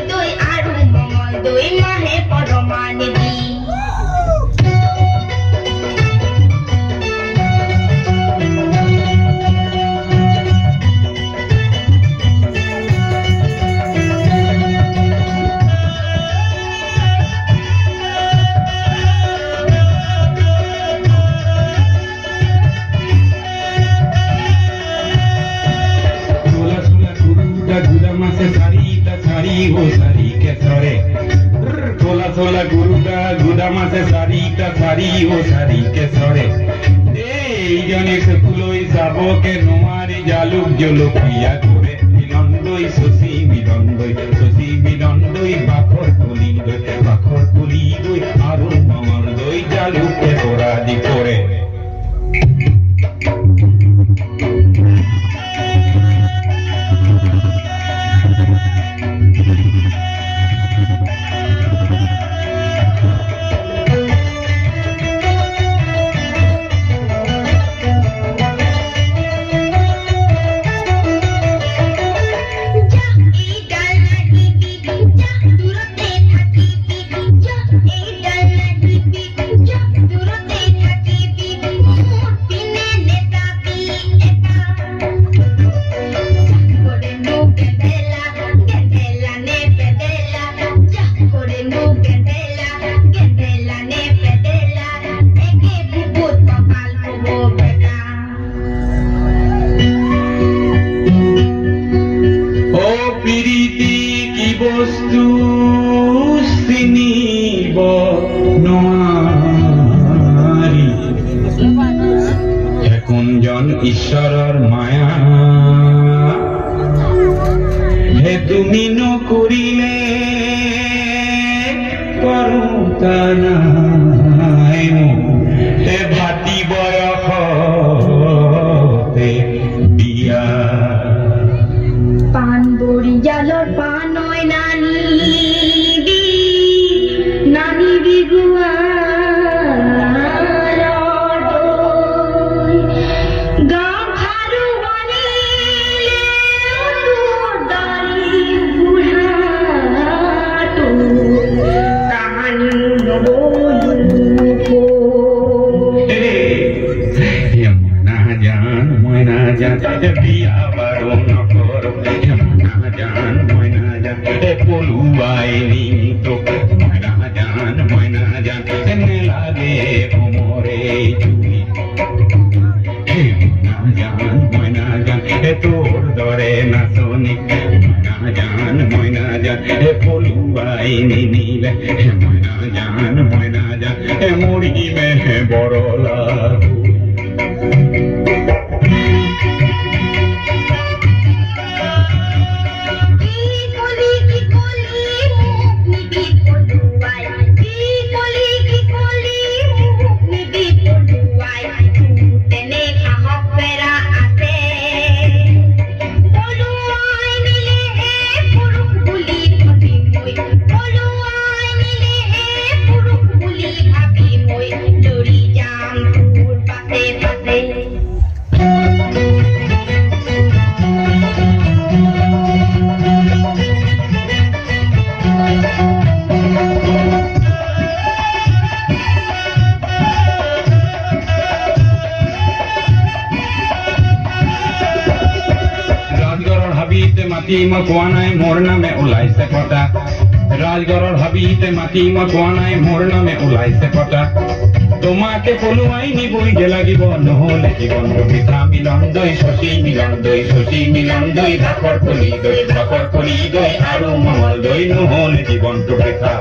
দই আৰু মঙল দই মাহে পৰমানে দি हो सारी के सरे सोला सोला गुरुटा गुदामा से सारी का सारी हो सारी के सरे जने से ফুলই যাব কে নোমারি জালুক জলকিয়া করে মিলনদই শশী মিলনদই বাখর তুলি দই আরো মঙ্গল দই জালুকে তোরাদি করে ঈশ্বৰৰ মায়া হে তুমি নকৰিলে কৰোতা নাই হে ভাতি বয়সতে বিয়া পান বৰিয়ালৰ পানৈ নানি বিগুৱা বিয়া বারো নকর ময়না জান পলুয়াই নিতো ময়না জান এনে লাগে কোমরে চুলি ময়না জান তোর দরে নাচনি ময়না জান পলুয়াই নিলে ময়না জান মরি মেহে বড় লাগু মাতিম কোৱা নাই মোৰ নামে ওলাইছে পতা ৰাজগড়ৰ হাবিতে মাতিম কোৱা নাই মোৰ নামে ওলাইছে পতা তোমাকে পলুৱাই নিবই লাগিব নহলে জীৱন পিঠা মিলন দৈ শশী মিলন দৈ ঢাকৰ কলি দৈ আৰু মঙল দৈ নহলে জীৱনটো পিঠা